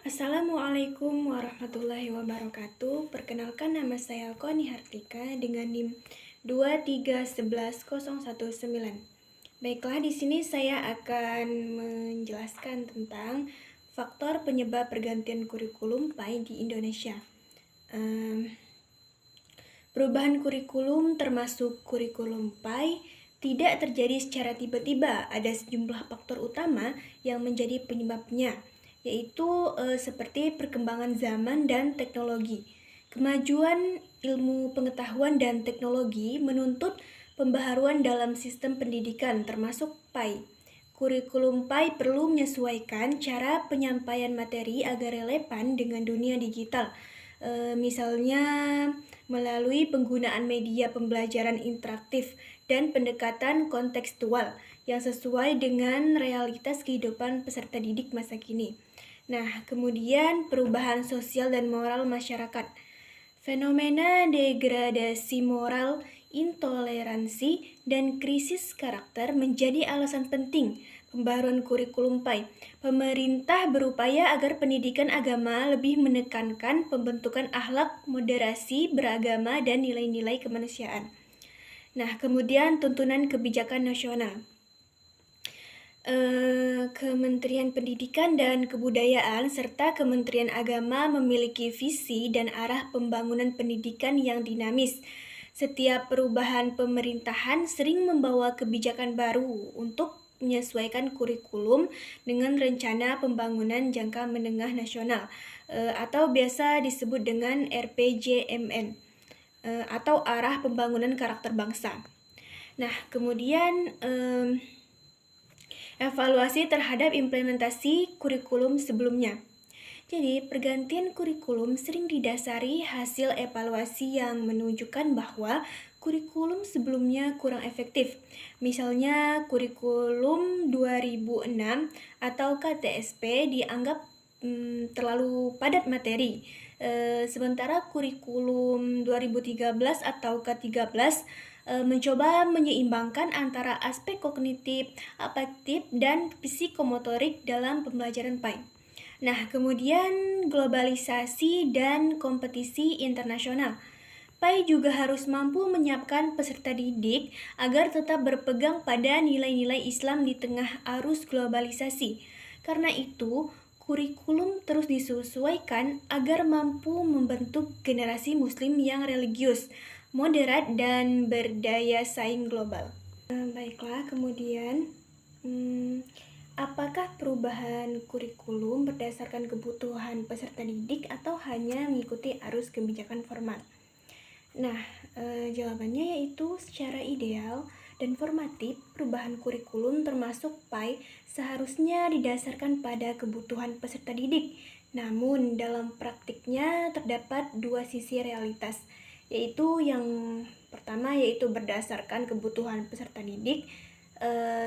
Assalamualaikum warahmatullahi wabarakatuh. Perkenalkan, nama saya Koni Hartika dengan NIM 2311019. Baiklah, di sini saya akan menjelaskan tentang faktor penyebab pergantian kurikulum PAI di Indonesia. Perubahan kurikulum termasuk kurikulum PAI tidak terjadi secara tiba-tiba. Ada sejumlah faktor utama yang menjadi penyebabnya, yaitu seperti perkembangan zaman dan teknologi. Kemajuan ilmu pengetahuan dan teknologi menuntut pembaharuan dalam sistem pendidikan termasuk PAI. Kurikulum PAI perlu menyesuaikan cara penyampaian materi agar relevan dengan dunia digital. Misalnya melalui penggunaan media pembelajaran interaktif dan pendekatan kontekstual yang sesuai dengan realitas kehidupan peserta didik masa kini. Nah, kemudian perubahan sosial dan moral masyarakat. Fenomena degradasi moral, intoleransi, dan krisis karakter menjadi alasan penting pembaharuan kurikulum PAI. Pemerintah berupaya agar pendidikan agama lebih menekankan pembentukan akhlak, moderasi, beragama, dan nilai-nilai kemanusiaan. Nah, kemudian tuntunan kebijakan nasional. Kementerian Pendidikan dan Kebudayaan serta Kementerian Agama memiliki visi dan arah pembangunan pendidikan yang dinamis. Setiap perubahan pemerintahan sering membawa kebijakan baru untuk menyesuaikan kurikulum dengan rencana pembangunan jangka menengah nasional atau biasa disebut dengan RPJMN atau arah pembangunan karakter bangsa. Nah, kemudian evaluasi terhadap implementasi kurikulum sebelumnya. Jadi, pergantian kurikulum sering didasari hasil evaluasi yang menunjukkan bahwa kurikulum sebelumnya kurang efektif. Misalnya, kurikulum 2006 atau KTSP dianggap terlalu padat materi. Sementara kurikulum 2013 atau K13 mencoba menyeimbangkan antara aspek kognitif, afektif, dan psikomotorik dalam pembelajaran PAI. Nah, kemudian globalisasi dan kompetisi internasional. PAI juga harus mampu menyiapkan peserta didik agar tetap berpegang pada nilai-nilai Islam di tengah arus globalisasi. Karena itu, kurikulum terus disesuaikan agar mampu membentuk generasi muslim yang religius, moderat, dan berdaya saing global. Baiklah, kemudian apakah perubahan kurikulum berdasarkan kebutuhan peserta didik atau hanya mengikuti arus kebijakan formal? Nah, jawabannya yaitu secara ideal dan formatif, perubahan kurikulum termasuk PAI seharusnya didasarkan pada kebutuhan peserta didik. Namun, dalam praktiknya terdapat dua sisi realitas, yaitu yang pertama yaitu berdasarkan kebutuhan peserta didik.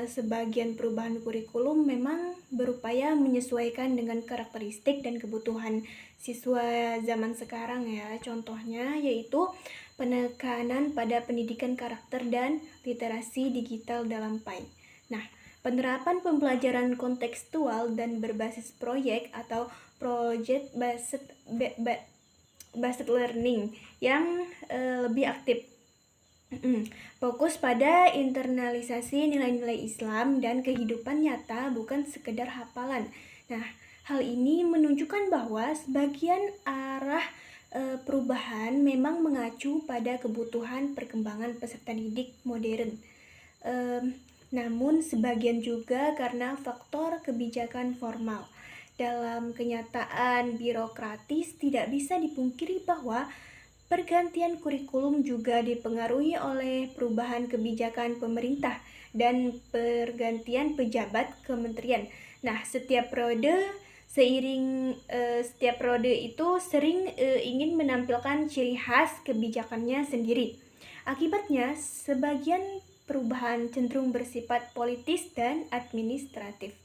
Sebagian perubahan kurikulum memang berupaya menyesuaikan dengan karakteristik dan kebutuhan siswa zaman sekarang ya. Contohnya yaitu penekanan pada pendidikan karakter dan literasi digital dalam PAI. Nah, penerapan pembelajaran kontekstual dan berbasis proyek atau project based learning yang lebih aktif. Fokus pada internalisasi nilai-nilai Islam dan kehidupan nyata, bukan sekedar hafalan. Nah, hal ini menunjukkan bahwa sebagian arah perubahan memang mengacu pada kebutuhan perkembangan peserta didik modern. Namun sebagian juga karena faktor kebijakan formal. Dalam kenyataan birokratis tidak bisa dipungkiri bahwa pergantian kurikulum juga dipengaruhi oleh perubahan kebijakan pemerintah dan pergantian pejabat kementerian. Nah, setiap periode itu sering ingin menampilkan ciri khas kebijakannya sendiri. Akibatnya, sebagian perubahan cenderung bersifat politis dan administratif.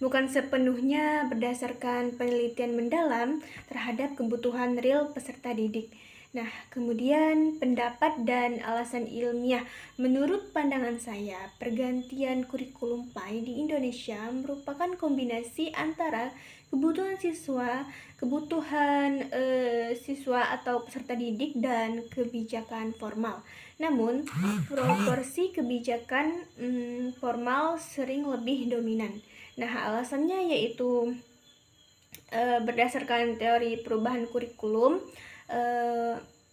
Bukan sepenuhnya berdasarkan penelitian mendalam terhadap kebutuhan real peserta didik. Nah, kemudian pendapat dan alasan ilmiah. Menurut pandangan saya, pergantian kurikulum PAI di Indonesia merupakan kombinasi antara kebutuhan siswa atau peserta didik dan kebijakan formal. Namun, proporsi kebijakan formal sering lebih dominan. Nah, alasannya yaitu berdasarkan teori perubahan kurikulum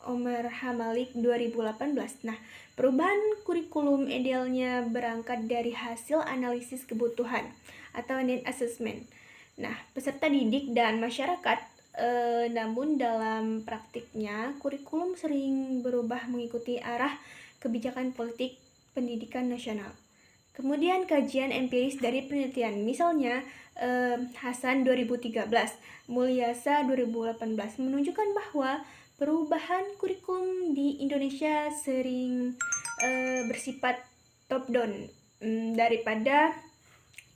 Omar Hamalik 2018. Nah, perubahan kurikulum idealnya berangkat dari hasil analisis kebutuhan atau need assessment. Nah, peserta didik dan masyarakat, namun dalam praktiknya kurikulum sering berubah mengikuti arah kebijakan politik pendidikan nasional. Kemudian kajian empiris dari penelitian, misalnya Hasan 2013, Mulyasa 2018 menunjukkan bahwa perubahan kurikulum di Indonesia sering bersifat top down daripada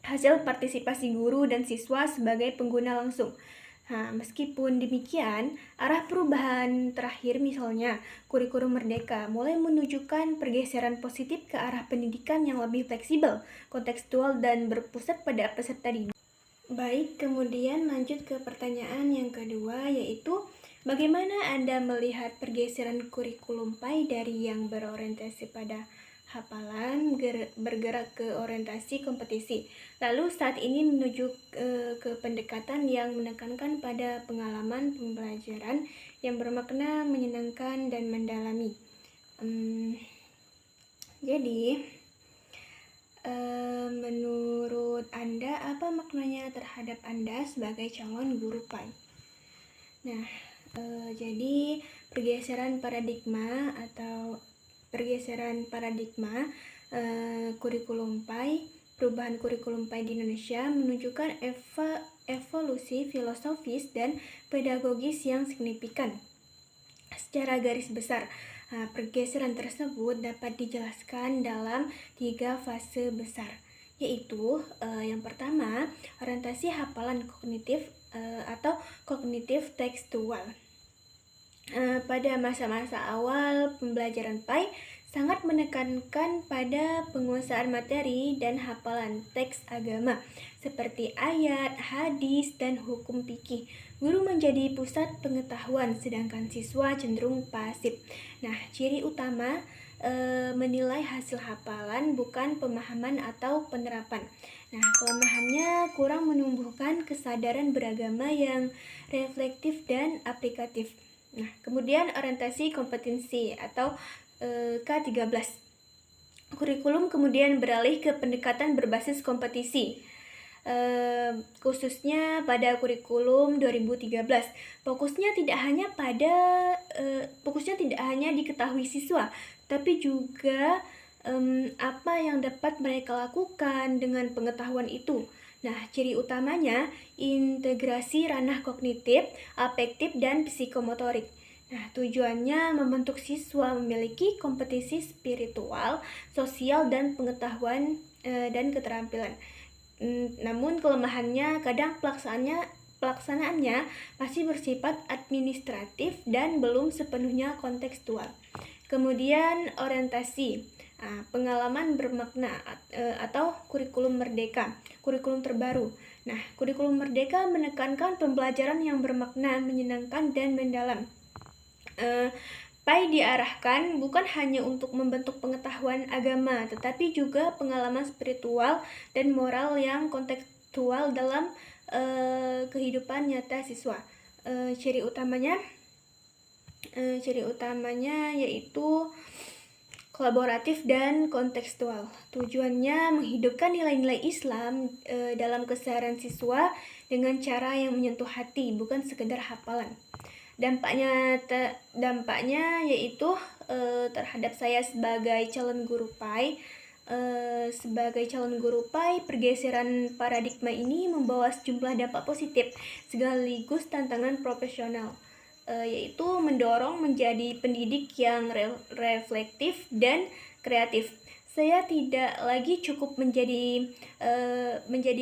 hasil partisipasi guru dan siswa sebagai pengguna langsung. Nah, meskipun demikian, arah perubahan terakhir misalnya kurikulum merdeka mulai menunjukkan pergeseran positif ke arah pendidikan yang lebih fleksibel, kontekstual, dan berpusat pada peserta didik. Baik, kemudian lanjut ke pertanyaan yang kedua, yaitu bagaimana Anda melihat pergeseran kurikulum PAI dari yang berorientasi pada hafalan bergerak ke orientasi kompetisi, lalu saat ini menuju ke pendekatan yang menekankan pada pengalaman pembelajaran yang bermakna, menyenangkan, dan mendalami. Jadi menurut Anda, apa maknanya terhadap Anda sebagai calon guru PAI? Nah, jadi pergeseran paradigma kurikulum PAI, perubahan kurikulum PAI di Indonesia menunjukkan evolusi filosofis dan pedagogis yang signifikan. Secara garis besar, pergeseran tersebut dapat dijelaskan dalam 3 fase besar, yaitu yang pertama, orientasi hafalan kognitif atau kognitif tekstual. Pada masa-masa awal pembelajaran PAI sangat menekankan pada penguasaan materi dan hafalan teks agama seperti ayat, hadis, dan hukum fikih. Guru menjadi pusat pengetahuan, sedangkan siswa cenderung pasif. Nah, ciri utama menilai hasil hafalan bukan pemahaman atau penerapan. Nah, kelemahannya kurang menumbuhkan kesadaran beragama yang reflektif dan aplikatif. Nah, kemudian orientasi kompetensi atau K13. Kurikulum kemudian beralih ke pendekatan berbasis kompetisi. Khususnya pada kurikulum 2013, fokusnya tidak hanya diketahui siswa, tapi juga apa yang dapat mereka lakukan dengan pengetahuan itu. Nah, ciri utamanya integrasi ranah kognitif, afektif, dan psikomotorik. Nah, tujuannya membentuk siswa memiliki kompetisi spiritual, sosial, dan pengetahuan dan keterampilan. Namun kelemahannya kadang pelaksanaannya masih bersifat administratif dan belum sepenuhnya kontekstual. Kemudian orientasi, pengalaman bermakna atau kurikulum merdeka, kurikulum terbaru. Nah, kurikulum merdeka menekankan pembelajaran yang bermakna, menyenangkan, dan mendalam. PAI diarahkan bukan hanya untuk membentuk pengetahuan agama, tetapi juga pengalaman spiritual dan moral yang kontekstual dalam kehidupan nyata siswa. Ciri utamanya yaitu kolaboratif dan kontekstual. Tujuannya menghidupkan nilai-nilai Islam dalam keseharian siswa dengan cara yang menyentuh hati, bukan sekedar hafalan. Dampaknya yaitu terhadap saya sebagai calon guru PAI. Pergeseran paradigma ini membawa sejumlah dampak positif sekaligus tantangan profesional, yaitu mendorong menjadi pendidik yang reflektif dan kreatif, Saya tidak lagi cukup menjadi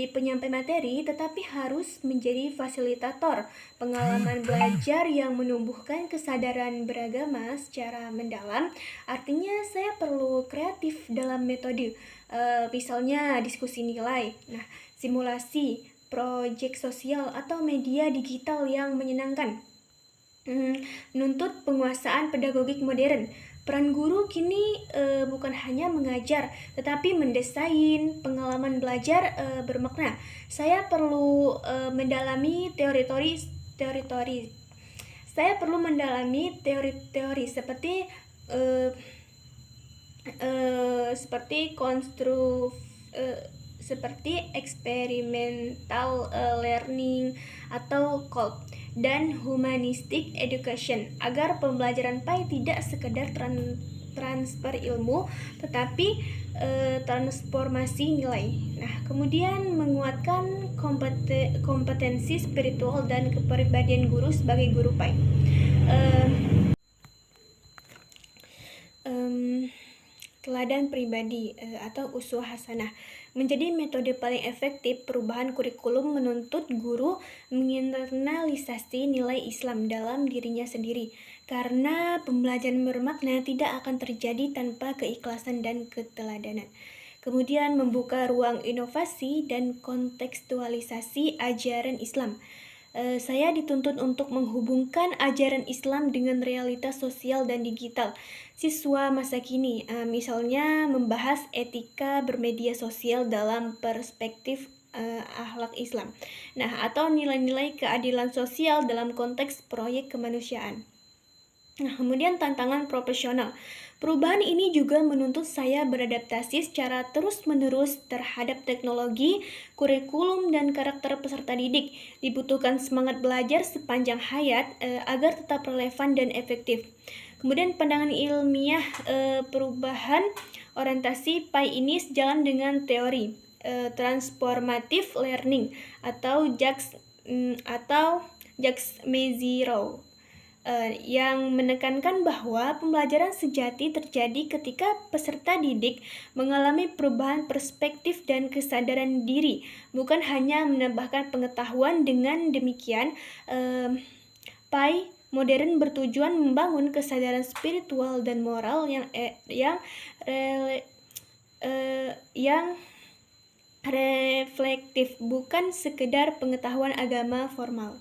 penyampai materi, tetapi harus menjadi fasilitator pengalaman belajar yang menumbuhkan kesadaran beragama secara mendalam. Artinya saya perlu kreatif dalam metode, misalnya diskusi nilai, simulasi, proyek sosial atau media digital yang menyenangkan. Menuntut penguasaan pedagogik modern. Peran guru kini bukan hanya mengajar, tetapi mendesain pengalaman belajar bermakna. Saya perlu mendalami teori-teori. Saya perlu mendalami teori-teori seperti seperti experimental learning atau COLP dan humanistic education agar pembelajaran PAI tidak sekedar transfer ilmu tetapi transformasi nilai. Kemudian menguatkan kompetensi spiritual dan kepribadian guru sebagai guru PAI. Teladan pribadi atau uswah hasanah menjadi metode paling efektif. Perubahan kurikulum menuntut guru menginternalisasi nilai Islam dalam dirinya sendiri, karena pembelajaran bermakna tidak akan terjadi tanpa keikhlasan dan keteladanan. Kemudian membuka ruang inovasi dan kontekstualisasi ajaran Islam. Saya dituntut untuk menghubungkan ajaran Islam dengan realitas sosial dan digital siswa masa kini, misalnya membahas etika bermedia sosial dalam perspektif akhlak Islam, atau nilai-nilai keadilan sosial dalam konteks proyek kemanusiaan. Kemudian tantangan profesional. Perubahan ini juga menuntut saya beradaptasi secara terus-menerus terhadap teknologi, kurikulum, dan karakter peserta didik. Dibutuhkan semangat belajar sepanjang hayat agar tetap relevan dan efektif. Kemudian pandangan ilmiah perubahan orientasi PAI ini sejalan dengan teori transformative learning atau Jacques Mézirow, yang menekankan bahwa pembelajaran sejati terjadi ketika peserta didik mengalami perubahan perspektif dan kesadaran diri, bukan hanya menambahkan pengetahuan. Dengan demikian, PAI modern bertujuan membangun kesadaran spiritual dan moral yang reflektif, bukan sekedar pengetahuan agama formal.